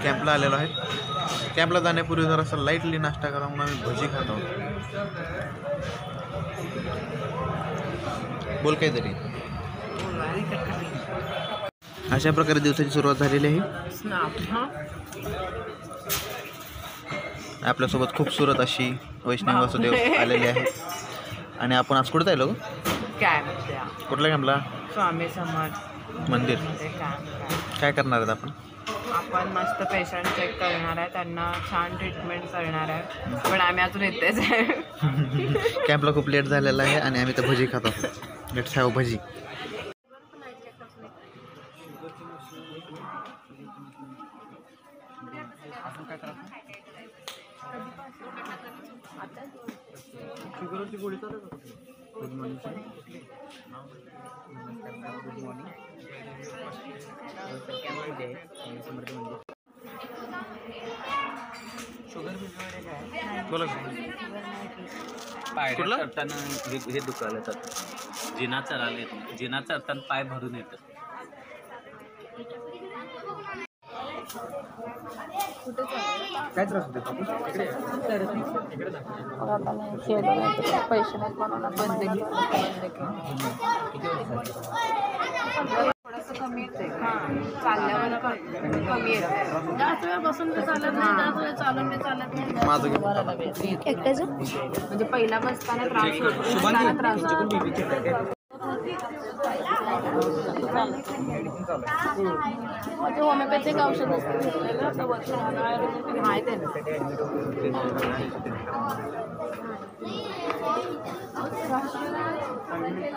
कॅम्पला आलेलो आहे. कॅम्पला जाण्यापूर्वी जरासा लाईटली नाश्ता करा म्हणून आम्ही भजी खात आहोत. बोल काहीतरी. अशा प्रकारे दिवसाची सुरुवात झालेली आहे. आपल्यासोबत खूपसूरत अशी वैष्णवी वासुदेव आलेली आहे. आणि आपण आज कुठे जायलो? कुठल्या कॅम्पला? स्वामी समाज मंदिर. काय करणार आहेत आपण? आपण मस्त पेशंट चेक करणार आहे, त्यांना छान ट्रीटमेंट करणार आहे. पण आम्ही अजून येतेच आहे. कॅम्पला खूप लेट झालेला आहे आणि आम्ही तर भजी खात आहोत. लेट्स हॅव भजी. शुगरची गोळी चालू आहे. Good morning sir. नमस्कार सर. Good morning. शुगर वगैरे काय? बोला. पाय चढताना हे दुखायला येतात. जिना चढायला येत. जिना चढताना पाय भरून येतात. काय त्रास होते? पैसे नाही बनवणार. बंद केलं. थोडंसं कमी येते. चालल्यावर कमी येते. जास्त वेळ बसून ते चालत नाही, जास्त वेळ चालून ते चालत नाही. माझं एकट्याचं म्हणजे पहिला बसताना त्रास होतो. म्हणजे होमिओपॅथिक औषध माहिती आहे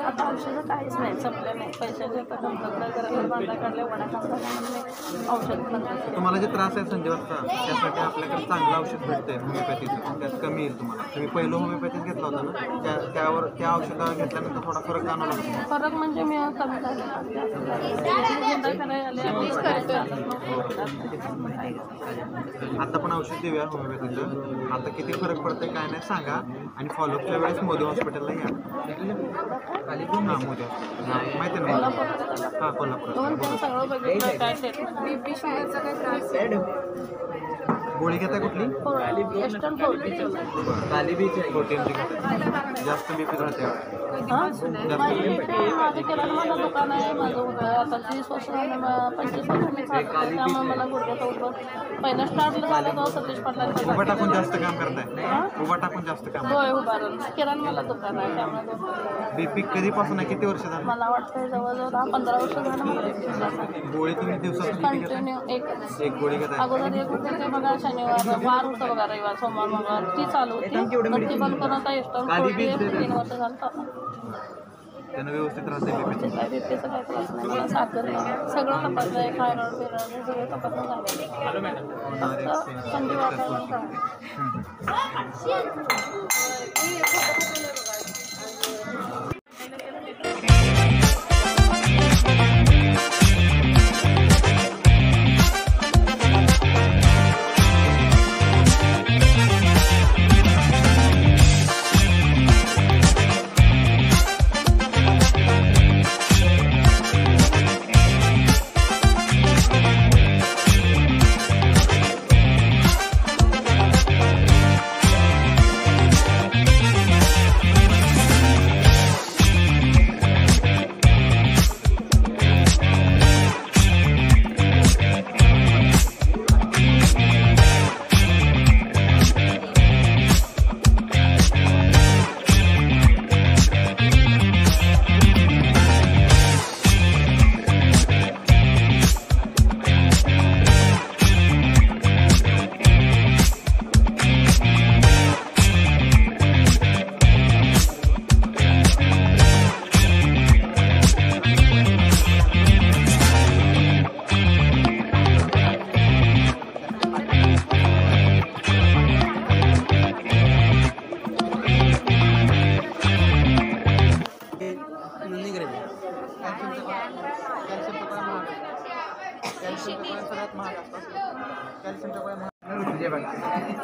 आता औषधं काहीच नाही, संपलं नाही. पैशाचे करायला बांधा काढले वडाकाम झाल्यामुळे औषध. तुम्हाला जे त्रास आहे संजीवनचा त्यासाठी आपल्याकडे चांगलं औषध भेटते होमिओपॅथीचं. त्यात कमी येईल तुम्हाला. तुम्ही पहिलं होमिओपॅथीच घेतला होता ना, त्यावर त्या औषधावर घेतल्यानंतर थोडा फरक जाणवला. फरक म्हणजे मी कमी आता पण औषध देऊया होमिओपॅथीचं. आता किती फरक पडतंय काय नाही सांगा. आणि फॉलोअपच्या वेळेस मोदी हॉस्पिटलला घ्या. हां मोदी हॉस्पिटल माहिती आहे ना? हां कोल्हापूर. सगळं बघितलं. काय बीपी शुगरचा काय त्रास आहे? गोळी घेताय कुठली? वेस्टर्न प्रोटीनची घेताय. जास्त बीपी राहते. माझं किराणा मला दुकान आहे. माझं आता 30 वर्ष झालं. 25 वर्ष मी चालते. त्यामुळे मला गुडघ्याचा उद्भव पहिलं स्टार्टला झालं तेव्हा सतीश पाटलांच्या उभा टाकून जास्त काम करताय. उभा टाकून जास्त काम. होय उभारून. किराणा मला दुकान आहे त्यामुळे. बीपी कधीपासून आहे? किती वर्ष झालं? मला वाटतं जवळजवळ 10-15 वर्ष झालं मला बीपी. गोळी तुम्ही दिवसात कंटिन्यू एक गोळी घेताय? अगोदर एक होते ते बघा शनिवार वार होतं बघा, रविवार सोमवार मंगळवार ती चालू होती. ती बंद करून आता एस्टॉन 3 वर्ष झालं. त्यानं व्यवस्थित राहते. काय बीपीचं काय त्रास नाही मला. साखर नाही. सगळं तपासलं आहे. थायरॉइड बिरॉइड सगळं तपासणं झालं. फक्त थंडी वाटायला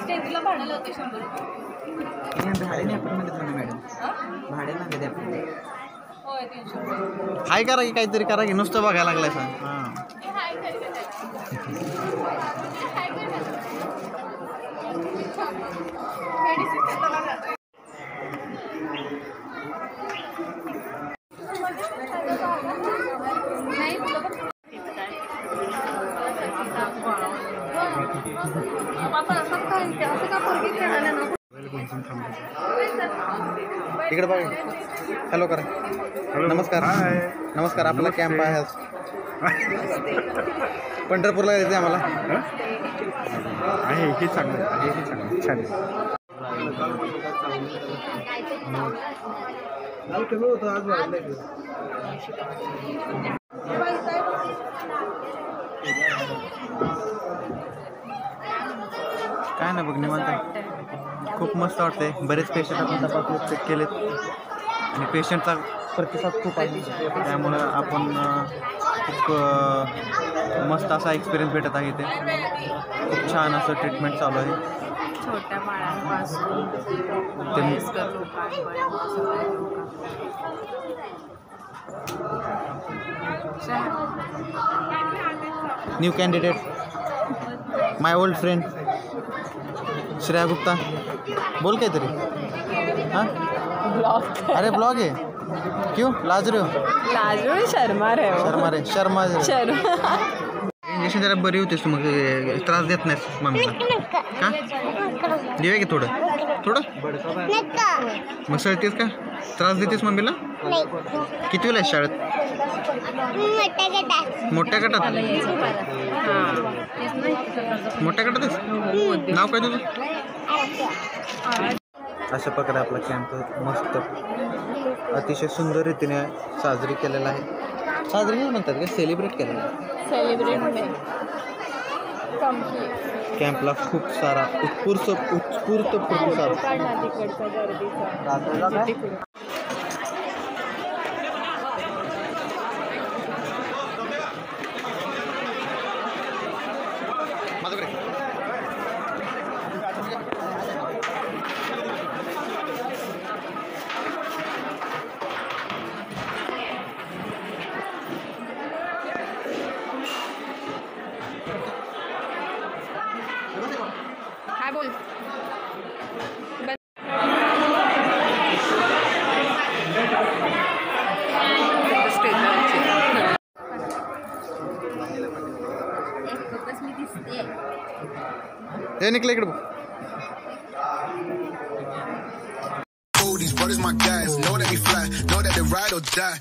स्टेजला भाडं लावते 100 रुपये. भाडे नाही आपण म्हणत मॅडम. भाडे मागे द्या आपण. होय 300 रुपये. हाय करा की काहीतरी करा की नुसतं बघायला लागलाय सर. हां इकडे बघा. हॅलो करा. नमस्कार. नमस्कार. आपला कॅम्प आहे आज पंढरपूरला जायचं आम्हाला. आहे हे चांगलं आहे हे चांगलं छान. काय ना बघ निवांत. खूप मस्त वाटते. बरेच पेशंट आपण तपासले चेक केलेत आणि पेशंटचा प्रतिसाद खूप आहे. त्यामुळं आपण खूप मस्त असा एक्सपिरियन्स भेटत आहे इथे. खूप छान असं ट्रीटमेंट चालू आहे. छोट्या बाळांपासून वयस्कर न्यू कॅन्डिडेट माय ओल्ड फ्रेंड श्रेया गुप्ता. बोल काहीतरी. हाँ अरे ब्लॉग है क्यों लाज रहे हो? शर्मा रे शर्मा इंजेक्शन जरा बरी होतेस तू. मग त्रास देत नाहीस मम्मीला का? देऊया की थोडं थोडं. मग सळतेस का? त्रास देतेस मम्मीला? किती वेळा शाळेत? मोठ्या गटात. मोठ्या गटातच. नाव काय तुझं? अशा प्रकारे आपला कॅम्प मस्त अतिशय सुंदर रीतीने साजरी केलेला आहे. साजरी नाही म्हणतात का? सेलिब्रेट केलेला आहे. कॅम्पला खूप सारा उत्स्फूर्त प्रतिसाद. काय बोल. हे निकले इकडे. These brothers my guys, know that we fly, know that they ride or die.